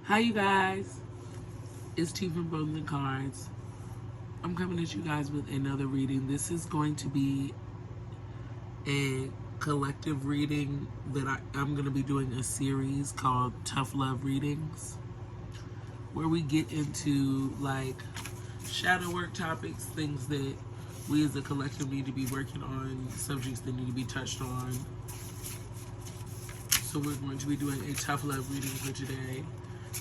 Hi, you guys. It's T from Bones and Cards. I'm coming at you guys with another reading. This is going to be a collective reading that I'm going to be doing a series called Tough Love Readings, where we get into like shadow work topics, things that we as a collective need to be working on, subjects that need to be touched on. So we're going to be doing a tough love reading for today.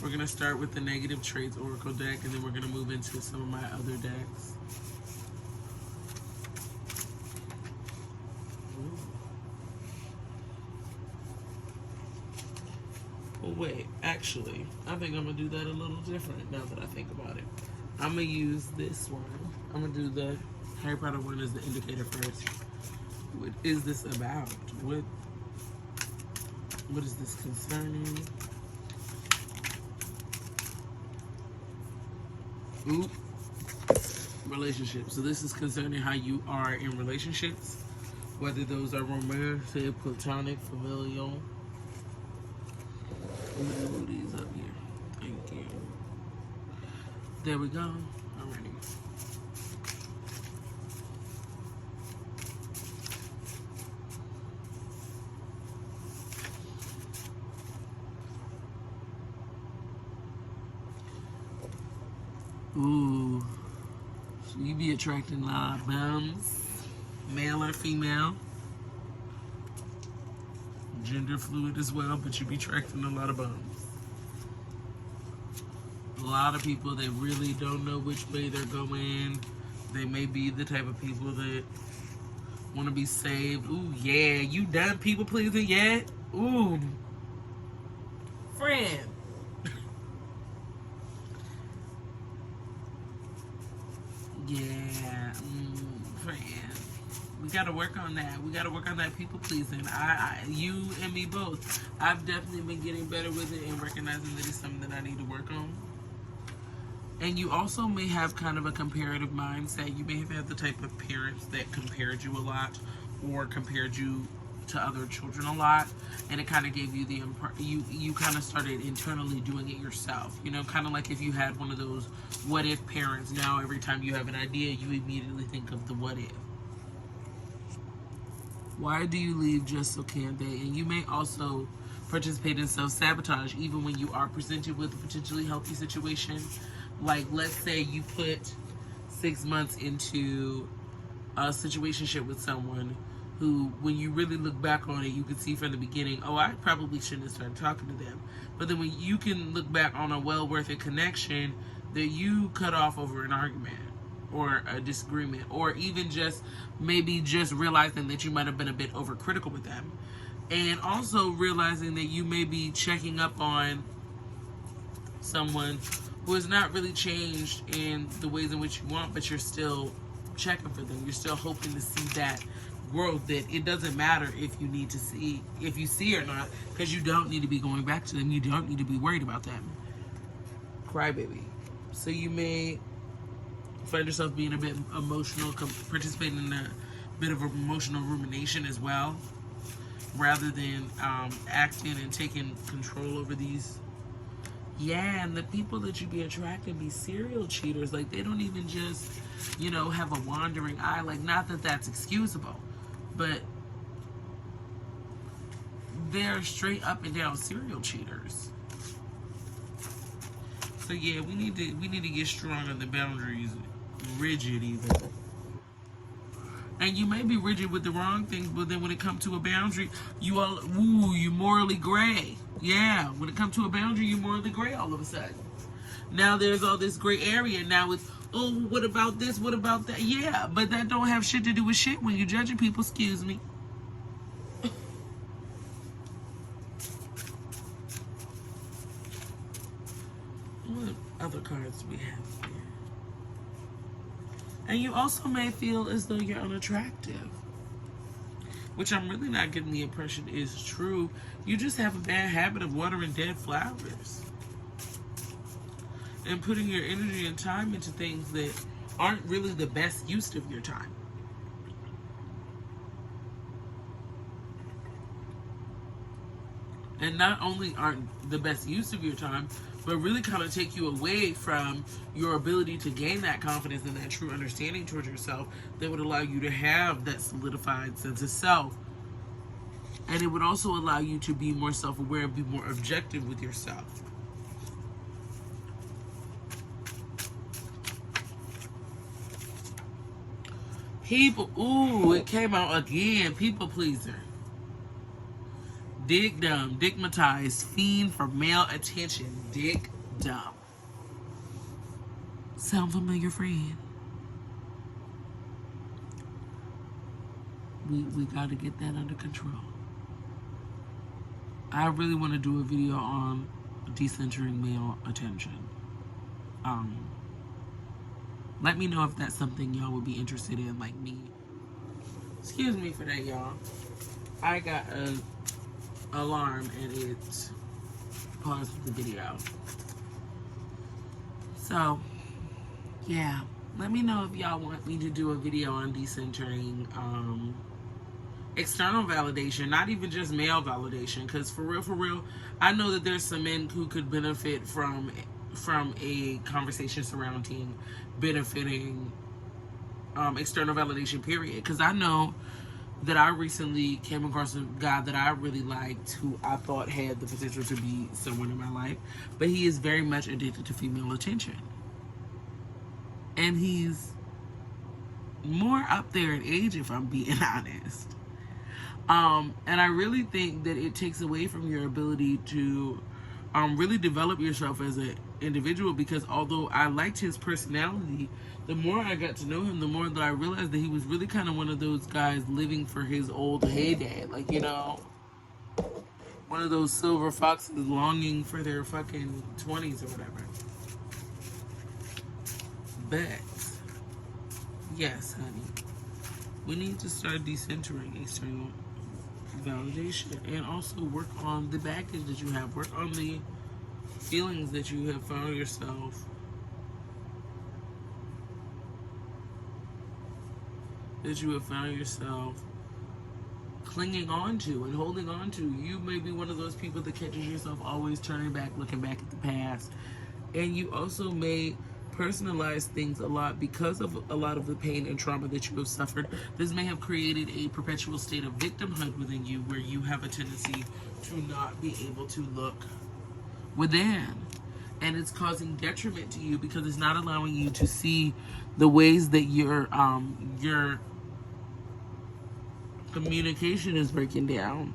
We're going to start with the Negative Traits Oracle deck, and then we're going to move into some of my other decks. Well, wait, actually, I think I'm going to do that a little different now that I think about it. I'm going to use this one. I'm going to do the Harry Potter one as the indicator first. What is this about? What is this concerning? Oop. Relationships. So this is concerning how you are in relationships, whether those are romantic, platonic, familial. I'm gonna move these up here. Thank you. There we go. Alrighty. Ooh. So you be attracting a lot of bums, male or female. Gender fluid as well, but you be attracting a lot of bums. A lot of people that really don't know which way they're going. They may be the type of people that want to be saved. Ooh, yeah, you done people pleasing yet? Ooh, friend. Yeah, friend. We gotta work on that. We gotta work on that people pleasing. You and me both. I've definitely been getting better with it and recognizing that it's something that I need to work on. And you also may have kind of a comparative mindset. You may have had the type of parents that compared you a lot or compared you to other children a lot, and it kind of gave you the you kind of started internally doing it yourself, you know, kind of like if you had one of those what if parents. Now every time you have an idea, you immediately think of the what if. Why do you leave just so can't they? And you may also participate in self-sabotage even when you are presented with a potentially healthy situation. Like, let's say you put 6 months into a situationship with someone who, when you really look back on it, you can see from the beginning, oh, I probably shouldn't have started talking to them. But then when you can look back on a well-worth-it connection that you cut off over an argument or a disagreement, or even just maybe just realizing that you might have been a bit overcritical with them. And also realizing that you may be checking up on someone who has not really changed in the ways in which you want, but you're still checking for them. You're still hoping to see that growth, that it doesn't matter if you need to see, if you see or not, because you don't need to be going back to them. You don't need to be worried about them. Crybaby. So you may find yourself being a bit emotional, participating in a bit of emotional rumination as well, rather than acting and taking control over these. Yeah, and the people that you be attracting be serial cheaters. Like, they don't even just, you know, have a wandering eye. Like, not that that's excusable, but they're straight up and down serial cheaters. So yeah, we need to get strong on the boundaries, rigid even. And you may be rigid with the wrong things, but then when it comes to a boundary, you morally gray. Yeah, when it comes to a boundary, you morally gray all of a sudden. Now there's all this gray area. Now it's, oh, what about this? What about that? Yeah, but that don't have shit to do with shit when you're judging people. Excuse me. What other cards do we have here? And you also may feel as though you're unattractive, which I'm really not getting the impression is true. You just have a bad habit of watering dead flowers and putting your energy and time into things that aren't really the best use of your time. and not only aren't the best use of your time, but really kind of take you away from your ability to gain that confidence and that true understanding towards yourself that would allow you to have that solidified sense of self. And it would also allow you to be more self-aware and be more objective with yourself. People, ooh, it came out again. People pleaser. Dick dumb, digmatized, fiend for male attention. Dick dumb. Sound familiar, friend? We got to get that under control. I really want to do a video on decentering male attention. Let me know if that's something y'all would be interested in, like me. Excuse me for that, y'all. I got an alarm and it paused the video. So, yeah. Let me know if y'all want me to do a video on decentering external validation, not even just male validation. Because for real, I know that there's some men who could benefit from a conversation surrounding benefiting external validation, period. Because I know that I recently came across a guy that I really liked, who I thought had the potential to be someone in my life, but he is very much addicted to female attention. And he's more up there in age, if I'm being honest. And I really think that it takes away from your ability to really develop yourself as an individual, because although I liked his personality, the more I got to know him, the more that I realized that he was really kind of one of those guys living for his old heyday. Like, you know, one of those silver foxes longing for their fucking 20s or whatever. But, yes, honey, we need to start decentering external validation and also work on the baggage that you have. Work on the feelings that you have found yourself clinging on to and holding on to. You may be one of those people that catches yourself always turning back, looking back at the past. And you also may personalize things a lot because of a lot of the pain and trauma that you have suffered. This may have created a perpetual state of victimhood within you, where you have a tendency to not be able to look within. And it's causing detriment to you because it's not allowing you to see the ways that your communication is breaking down.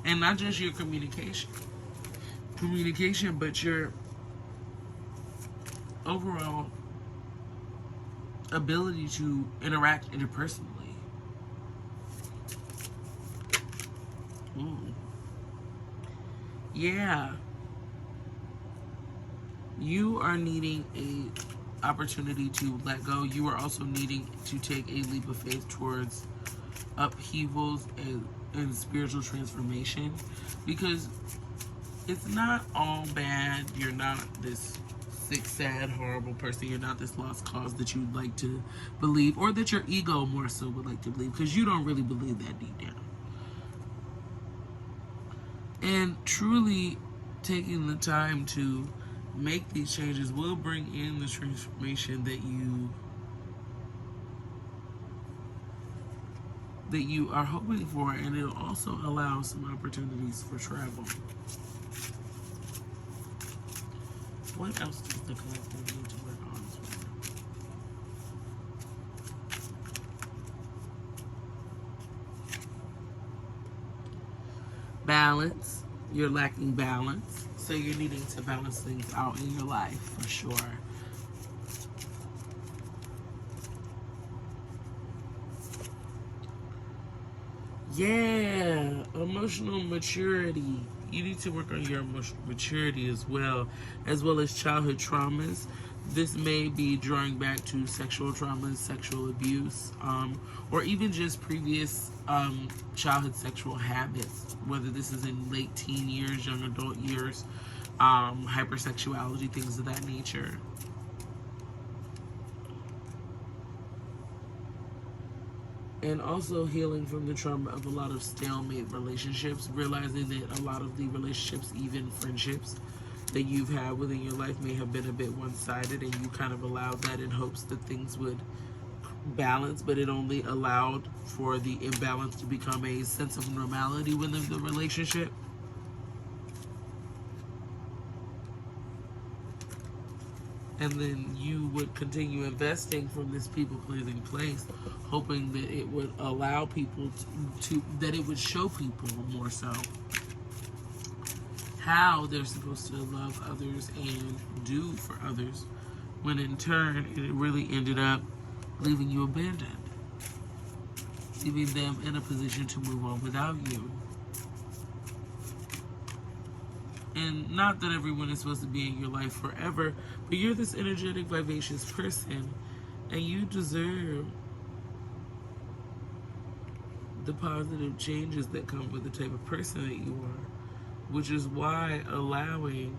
And not just your communication, but your overall ability to interact interpersonally. Yeah. You are needing a opportunity to let go. You are also needing to take a leap of faith towards upheavals and spiritual transformation, because it's not all bad. You're not this sick, sad, horrible person. You're not this lost cause that you'd like to believe, or that your ego more so would like to believe, because you don't really believe that deep down. And truly taking the time to make these changes will bring in the transformation that you are hoping for, and it'll also allow some opportunities for travel. What else does the collective need to work on? Balance. You're lacking balance, so you're needing to balance things out in your life, for sure. Yeah, emotional maturity. You need to work on your emotional maturity as well as childhood traumas. This may be drawing back to sexual traumas, sexual abuse, or even just previous childhood sexual habits, whether this is in late teen years, young adult years, hypersexuality, things of that nature. And also healing from the trauma of a lot of stalemate relationships, realizing that a lot of the relationships, even friendships that you've had within your life, may have been a bit one-sided, and you kind of allowed that in hopes that things would balance, but it only allowed for the imbalance to become a sense of normality within the relationship. And then you would continue investing from this people-pleasing place, hoping that it would allow people that it would show people more so how they're supposed to love others and do for others, when in turn it really ended up leaving you abandoned, leaving them in a position to move on without you. And not that everyone is supposed to be in your life forever, but you're this energetic, vivacious person, and you deserve the positive changes that come with the type of person that you are, which is why allowing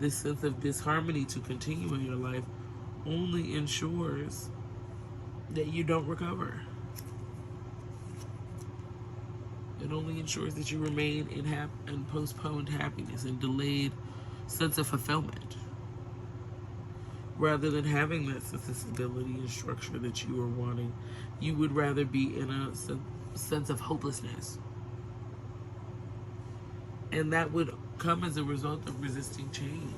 this sense of disharmony to continue in your life only ensures that you don't recover. It only ensures that you remain in postponed happiness and delayed sense of fulfillment, rather than having that sense of stability and structure that you are wanting. You would rather be in a sense of hopelessness, and that would come as a result of resisting change.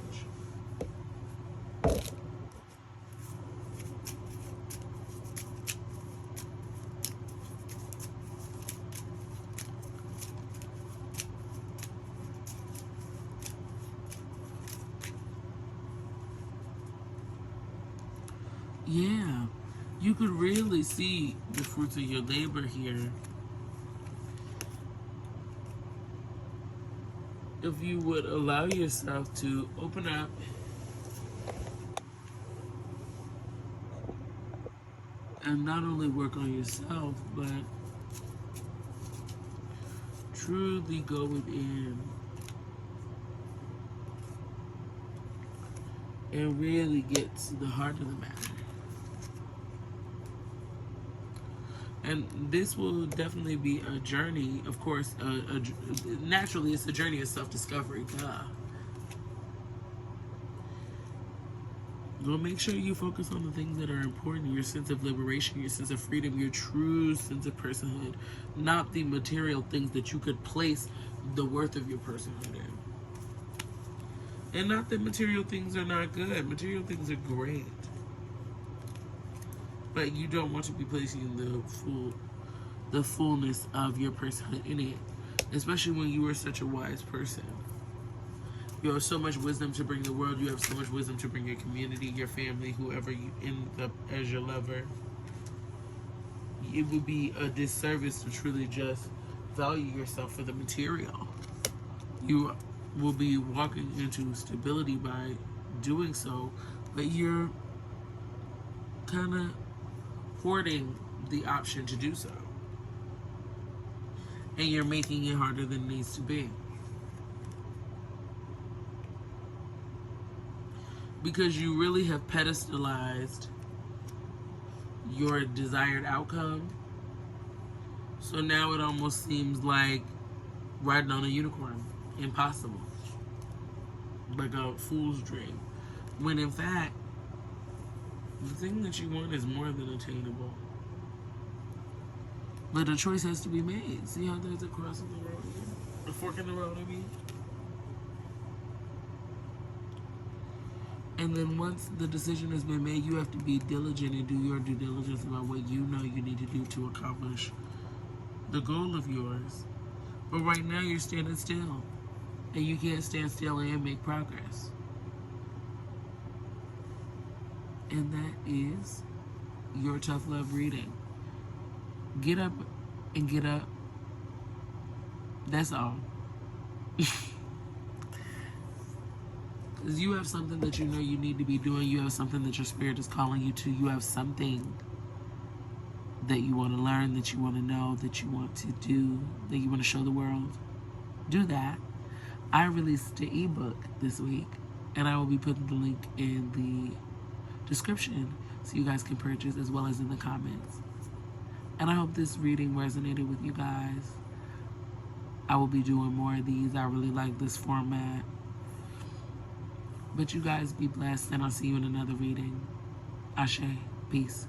Yeah, you could really see the fruits of your labor here if you would allow yourself to open up and not only work on yourself, but truly go within and really get to the heart of the matter. And this will definitely be a journey, of course. Naturally, it's a journey of self-discovery. Well, make sure you focus on the things that are important, your sense of liberation, your sense of freedom, your true sense of personhood, not the material things that you could place the worth of your personhood in. And not that material things are not good. Material things are great. But you don't want to be placing the fullness of your personhood in it, especially when you are such a wise person. You have so much wisdom to bring the world. You have so much wisdom to bring your community, your family, whoever you end up as your lover. It would be a disservice to truly just value yourself for the material. You will be walking into stability by doing so, but you're kind of hoarding the option to do so. And you're making it harder than it needs to be. Because you really have pedestalized your desired outcome. So now it almost seems like riding on a unicorn. Impossible. Like a fool's dream. When in fact, the thing that you want is more than attainable. But a choice has to be made. See how there's a cross in the road here? A fork in the road, I mean? And then once the decision has been made, you have to be diligent and do your due diligence about what you know you need to do to accomplish the goal of yours. But right now you're standing still. And you can't stand still and make progress. And that is your tough love reading. Get up and get up. That's all. Because you have something that you know you need to be doing. You have something that your spirit is calling you to. You have something that you want to learn, that you want to know, that you want to do, that you want to show the world. Do that. I released an ebook this week, and I will be putting the link in the description so you guys can purchase, as well as in the comments. And I hope this reading resonated with you guys. I will be doing more of these. I really like this format. But you guys be blessed, and I'll see you in another reading. Ashe. Peace.